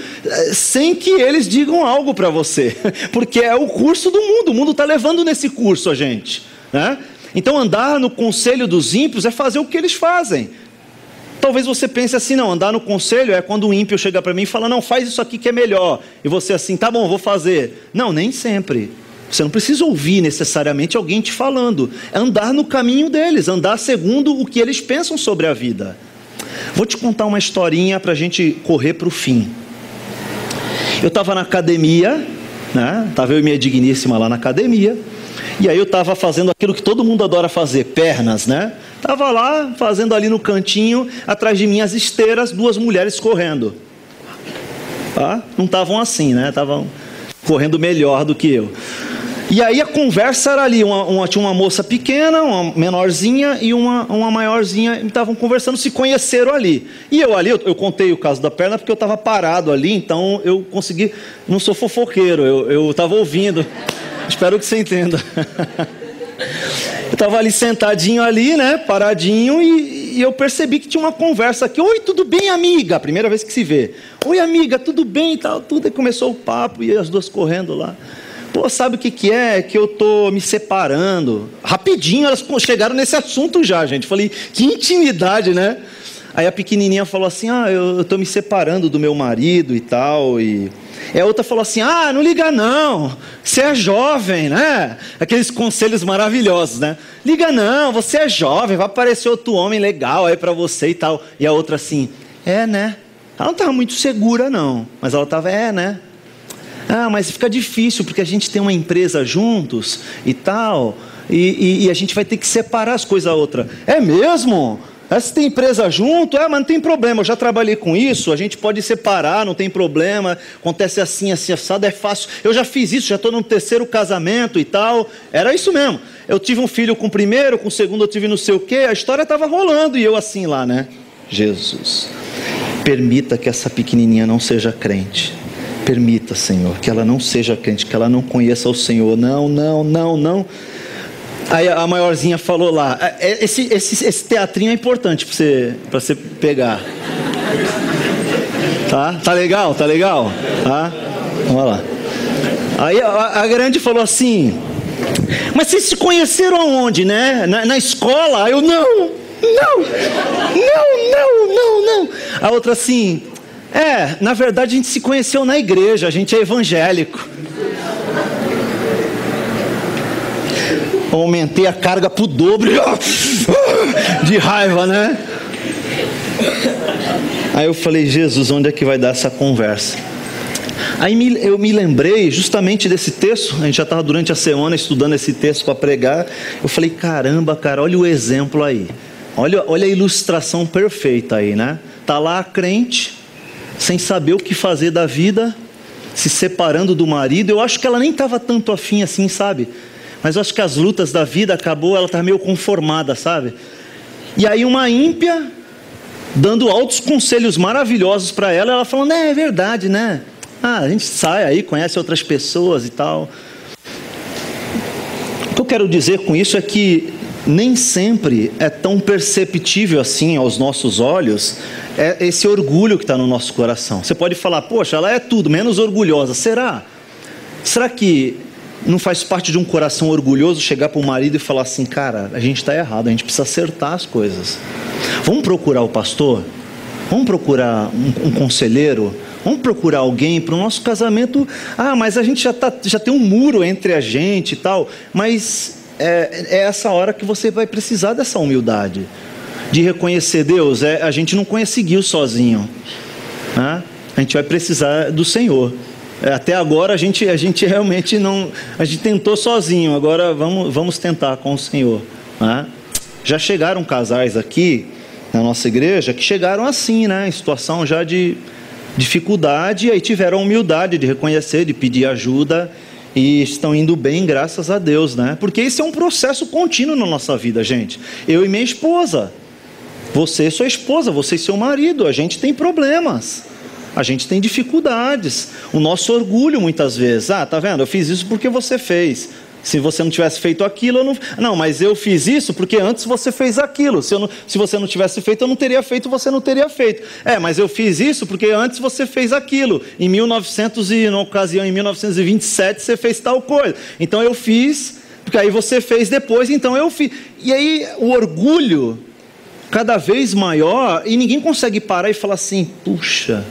sem que eles digam algo para você, porque é o curso do mundo, o mundo está levando nesse curso a gente, né? Então andar no conselho dos ímpios é fazer o que eles fazem. Talvez você pense assim: não, andar no conselho é quando um ímpio chega para mim e fala: não, faz isso aqui que é melhor, e você assim, tá bom, vou fazer. Não, nem sempre. Você não precisa ouvir necessariamente alguém te falando, é andar no caminho deles, andar segundo o que eles pensam sobre a vida. Vou te contar uma historinha para a gente correr para o fim. Eu estava na academia, né? Estava eu e minha digníssima lá na academia, e aí eu estava fazendo aquilo que todo mundo adora fazer, pernas, né? Estava lá fazendo ali no cantinho, atrás de mim as esteiras, duas mulheres correndo. Não estavam assim, né? Estavam correndo melhor do que eu. E aí a conversa era ali, tinha uma moça pequena, uma menorzinha e uma maiorzinha, e estavam conversando, se conheceram ali. E eu contei o caso da perna porque eu estava parado ali, então eu consegui, não sou fofoqueiro, eu estava ouvindo, espero que você entenda. Eu estava ali sentadinho ali, né, paradinho, e eu percebi que tinha uma conversa aqui: oi, tudo bem, amiga? Primeira vez que se vê. Oi, amiga, tudo bem e tal, tudo. E começou o papo, e as duas correndo lá. Pô, sabe o que é? Que eu tô me separando. Rapidinho elas chegaram nesse assunto já, gente. Falei, que intimidade, né? Aí a pequenininha falou assim: eu tô me separando do meu marido e tal. E a outra falou assim: não liga não, você é jovem, né? Aqueles conselhos maravilhosos, né? Liga não, você é jovem, vai aparecer outro homem legal aí pra você e tal. E a outra assim: né? Ela não estava muito segura não, mas ela estava, né? Mas fica difícil porque a gente tem uma empresa juntos e tal, e a gente vai ter que separar as coisas a outra. É mesmo? Se tem empresa junto, mas não tem problema, eu já trabalhei com isso, a gente pode separar, não tem problema, acontece assim, assado, é fácil, eu já fiz isso, já estou no 3º casamento e tal. Era isso mesmo, eu tive um filho com o primeiro, com o segundo eu tive não sei o quê, a história estava rolando, e eu assim lá, né? Jesus, permita que essa pequenininha não seja crente. Permita, Senhor, que ela não seja crente, que ela não conheça o Senhor. Não. Aí a maiorzinha falou lá: esse teatrinho é importante para você pegar. Tá legal? Vamos lá. Aí a grande falou assim: mas vocês se conheceram aonde, né? Na escola? Aí eu, não. A outra assim: na verdade a gente se conheceu na igreja, a gente é evangélico. Aumentei a carga pro dobro de raiva, né? Aí eu falei: Jesus, onde é que vai dar essa conversa? Aí eu me lembrei justamente desse texto. A gente já estava durante a semana estudando esse texto para pregar. Eu falei: caramba, cara, olha o exemplo aí. Olha a ilustração perfeita aí, né? Tá lá a crente, sem saber o que fazer da vida, se separando do marido. Eu acho que ela nem estava tanto afim assim, sabe? Mas eu acho que as lutas da vida acabou, ela estava meio conformada, sabe? E aí uma ímpia, dando altos conselhos maravilhosos para ela, ela falando, é verdade, né? A gente sai aí, conhece outras pessoas e tal. O que eu quero dizer com isso é que nem sempre é tão perceptível assim aos nossos olhos esse orgulho que está no nosso coração. Você pode falar, poxa, ela é tudo, menos orgulhosa. Será? Será que não faz parte de um coração orgulhoso chegar para o marido e falar assim, cara, a gente está errado, a gente precisa acertar as coisas. Vamos procurar o pastor? Vamos procurar um conselheiro? Vamos procurar alguém para o nosso casamento? Ah, mas a gente já tem um muro entre a gente e tal. Mas é essa hora que você vai precisar dessa humildade. De reconhecer, Deus, a gente não conseguiu sozinho. Né? A gente vai precisar do Senhor. Até agora a gente realmente não... A gente tentou sozinho, agora vamos tentar com o Senhor. Né? Já chegaram casais aqui na nossa igreja que chegaram assim, né? Em situação já de dificuldade, e aí tiveram a humildade de reconhecer, de pedir ajuda, e estão indo bem, graças a Deus, né? Porque isso é um processo contínuo na nossa vida, gente. Eu e minha esposa, você e sua esposa, você e seu marido, a gente tem problemas, a gente tem dificuldades, o nosso orgulho muitas vezes, tá vendo? Eu fiz isso porque você fez. Se você não tivesse feito aquilo, eu não... Não, mas eu fiz isso porque antes você fez aquilo. Se você não tivesse feito, eu não teria feito, você não teria feito. Mas eu fiz isso porque antes você fez aquilo. Na ocasião, em 1927, você fez tal coisa. Então eu fiz, porque aí você fez depois, então eu fiz. E aí o orgulho cada vez maior, e ninguém consegue parar e falar assim, puxa,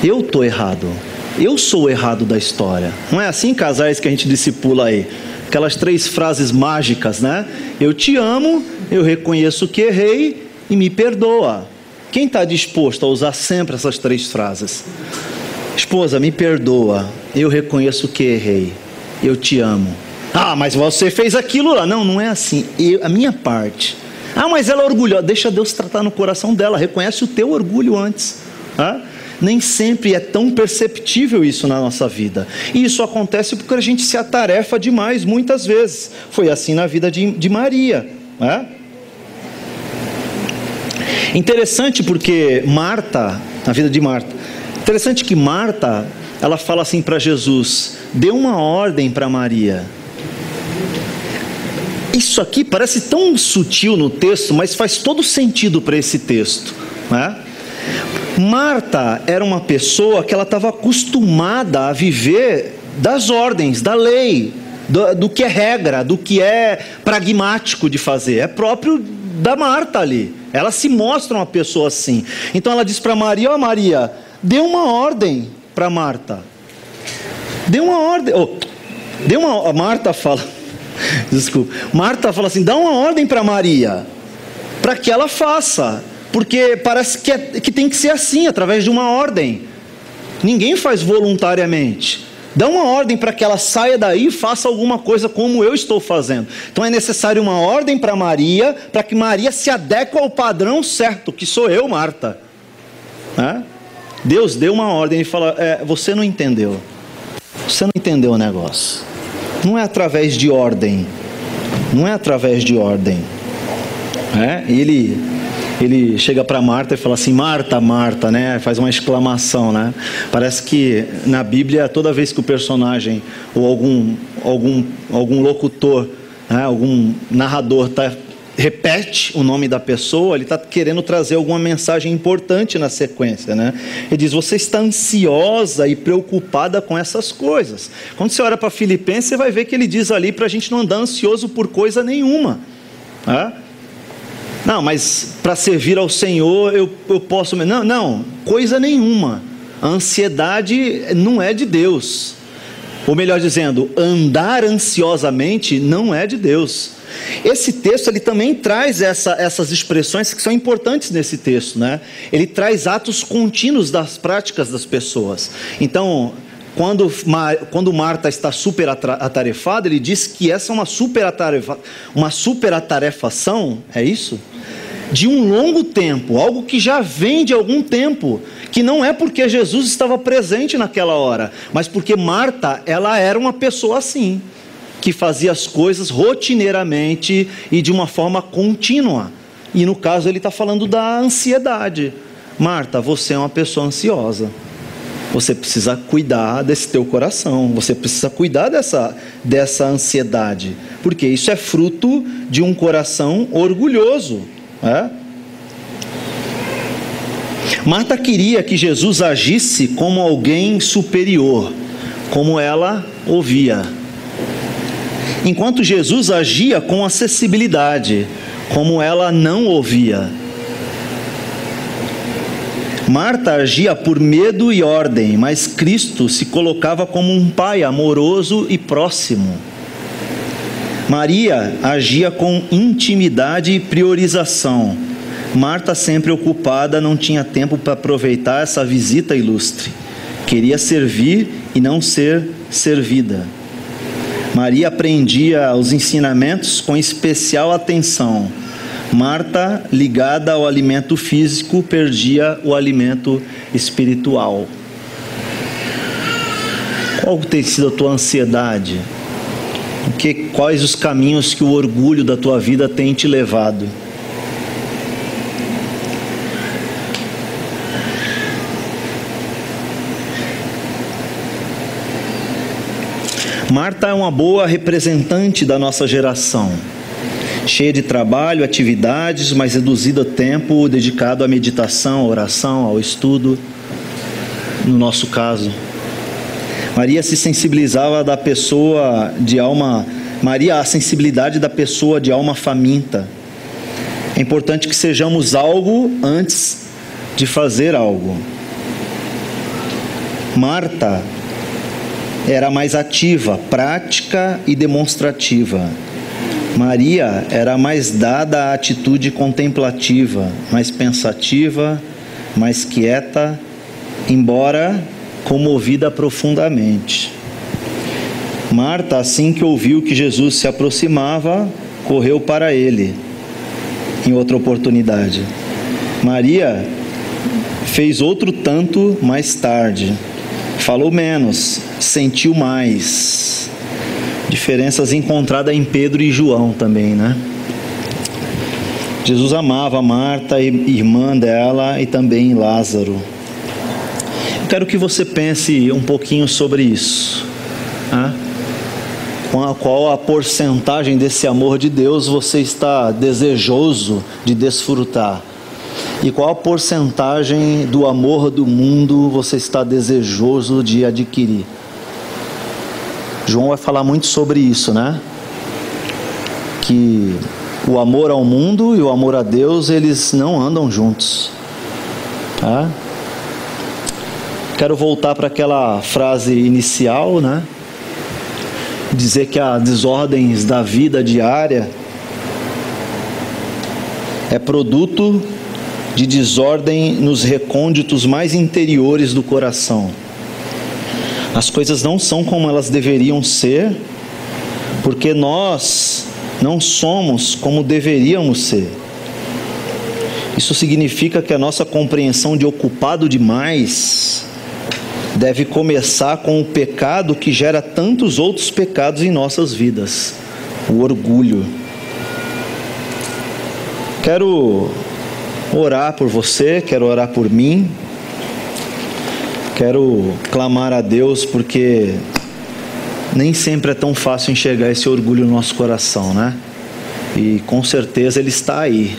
eu estou errado. Eu sou o errado da história. Não é assim, casais, que a gente discipula aí? Aquelas 3 frases mágicas, né? Eu te amo, eu reconheço que errei e me perdoa. Quem está disposto a usar sempre essas 3 frases? Esposa, me perdoa, eu reconheço que errei, eu te amo. Mas você fez aquilo lá. Não é assim. A minha parte. Mas ela é orgulhosa. Deixa Deus tratar no coração dela. Reconhece o teu orgulho antes. Nem sempre é tão perceptível isso na nossa vida. E isso acontece porque a gente se atarefa demais, muitas vezes. Foi assim na vida de Maria. Interessante porque Marta, na vida de Marta, interessante que Marta, ela fala assim para Jesus, dê uma ordem para Maria. Isso aqui parece tão sutil no texto, mas faz todo sentido para esse texto. Marta era uma pessoa que ela estava acostumada a viver das ordens, da lei, do que é regra, do que é pragmático de fazer. É próprio da Marta ali. Ela se mostra uma pessoa assim. Então ela diz para Maria, Maria, dê uma ordem para Marta. Dê uma ordem. Marta fala, desculpa. Marta fala assim, dá uma ordem para Maria, para que ela faça. Porque parece que tem que ser assim, através de uma ordem. Ninguém faz voluntariamente. Dá uma ordem para que ela saia daí e faça alguma coisa como eu estou fazendo. Então é necessário uma ordem para Maria, para que Maria se adeque ao padrão certo, que sou eu, Marta. Deus deu uma ordem e fala, você não entendeu. Você não entendeu o negócio. Não é através de ordem. Não é através de ordem. Ele chega para Marta e fala assim, Marta, Marta, né? Faz uma exclamação, né? Parece que na Bíblia, toda vez que o personagem ou algum locutor, né? Algum narrador repete o nome da pessoa, ele está querendo trazer alguma mensagem importante na sequência, né? Ele diz, você está ansiosa e preocupada com essas coisas. Quando você olha para Filipenses, você vai ver que ele diz ali para a gente não andar ansioso por coisa nenhuma. Não, mas para servir ao Senhor eu posso... Não, coisa nenhuma. A ansiedade não é de Deus. Ou melhor dizendo, andar ansiosamente não é de Deus. Esse texto ele também traz essas expressões que são importantes nesse texto, né? Ele traz atos contínuos das práticas das pessoas. Então, quando Marta está super atarefada, ele diz que essa é uma super atarefação, é isso? De um longo tempo, algo que já vem de algum tempo, que não é porque Jesus estava presente naquela hora, mas porque Marta, ela era uma pessoa assim, que fazia as coisas rotineiramente e de uma forma contínua. E no caso ele está falando da ansiedade. Marta, você é uma pessoa ansiosa. Você precisa cuidar desse teu coração. Você precisa cuidar dessa ansiedade. Porque isso é fruto de um coração orgulhoso. Marta queria que Jesus agisse como alguém superior, como ela ouvia. Enquanto Jesus agia com acessibilidade, como ela não ouvia. Marta agia por medo e ordem, mas Cristo se colocava como um pai amoroso e próximo. Maria agia com intimidade e priorização. Marta, sempre ocupada, não tinha tempo para aproveitar essa visita ilustre. Queria servir e não ser servida. Maria aprendia os ensinamentos com especial atenção. Marta, ligada ao alimento físico, perdia o alimento espiritual. Qual tem sido a tua ansiedade? Quais os caminhos que o orgulho da tua vida tem te levado? Marta é uma boa representante da nossa geração, cheia de trabalho, atividades, mas reduzido a tempo dedicado à meditação, à oração, ao estudo, no nosso caso. Maria se sensibilizava da pessoa de alma, Maria, a sensibilidade da pessoa de alma faminta. É importante que sejamos algo antes de fazer algo. Marta era mais ativa, prática e demonstrativa. Maria era mais dada à atitude contemplativa, mais pensativa, mais quieta, embora comovida profundamente. Marta, assim que ouviu que Jesus se aproximava, correu para ele em outra oportunidade. Maria fez outro tanto mais tarde. Falou menos, sentiu mais. Diferenças encontradas em Pedro e João também, né? Jesus amava Marta, irmã dela, e também Lázaro. Eu quero que você pense um pouquinho sobre isso. Qual a porcentagem desse amor de Deus você está desejoso de desfrutar? E qual a porcentagem do amor do mundo você está desejoso de adquirir? João vai falar muito sobre isso, né? Que o amor ao mundo e o amor a Deus, eles não andam juntos. Quero voltar para aquela frase inicial, né? Dizer que as desordens da vida diária é produto de desordem nos recônditos mais interiores do coração. As coisas não são como elas deveriam ser, porque nós não somos como deveríamos ser. Isso significa que a nossa compreensão de ocupado demais deve começar com o pecado que gera tantos outros pecados em nossas vidas: o orgulho. Quero orar por você, quero orar por mim, quero clamar a Deus, porque nem sempre é tão fácil enxergar esse orgulho no nosso coração, né? E com certeza ele está aí,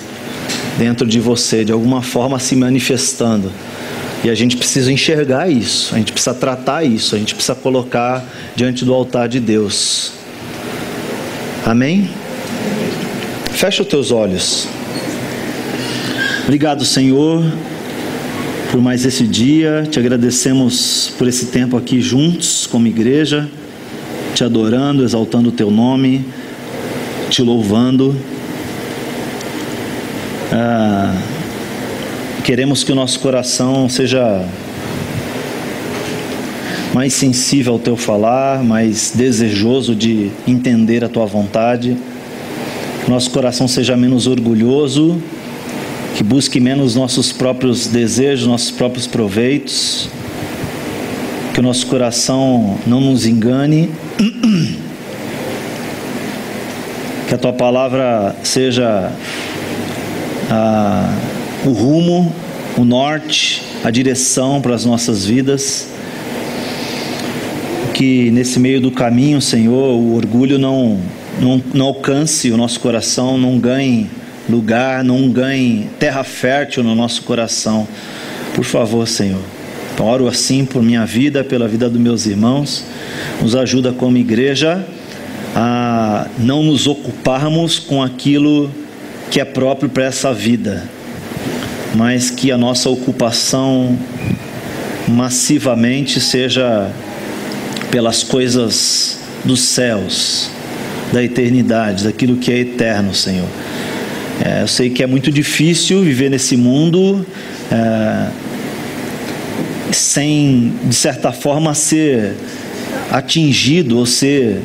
dentro de você, de alguma forma se manifestando. E a gente precisa enxergar isso, a gente precisa tratar isso, a gente precisa colocar diante do altar de Deus. Amém? Fecha os teus olhos. Obrigado, Senhor, por mais esse dia. Te agradecemos por esse tempo aqui juntos como igreja, te adorando, exaltando o teu nome, te louvando. Queremos que o nosso coração seja mais sensível ao teu falar, mais desejoso de entender a tua vontade. Que nosso coração seja menos orgulhoso, que busque menos nossos próprios desejos, nossos próprios proveitos. Que o nosso coração não nos engane. Que a tua palavra seja o rumo, o norte, a direção para as nossas vidas. Que nesse meio do caminho, Senhor, o orgulho não alcance o nosso coração, não ganhe lugar, não ganhe terra fértil no nosso coração. Por favor, Senhor, oro assim por minha vida, pela vida dos meus irmãos. Nos ajuda como igreja a não nos ocuparmos com aquilo que é próprio para essa vida, mas que a nossa ocupação massivamente seja pelas coisas dos céus, da eternidade, daquilo que é eterno, Senhor. Eu sei que é muito difícil viver nesse mundo sem, de certa forma, ser atingido ou ser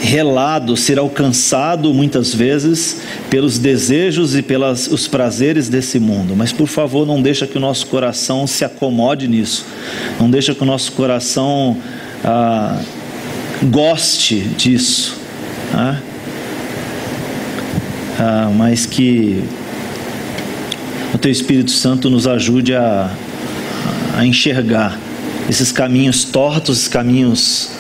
relado, ser alcançado muitas vezes pelos desejos e pelos prazeres desse mundo. Mas por favor, não deixa que o nosso coração se acomode nisso, não deixa que o nosso coração goste disso, mas que o Teu Espírito Santo nos ajude a enxergar esses caminhos tortos, esses caminhos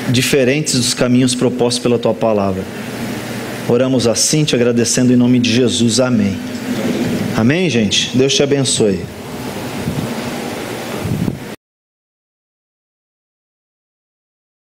diferentes dos caminhos propostos pela Tua Palavra. Oramos assim, te agradecendo em nome de Jesus. Amém. Amém, gente? Deus te abençoe.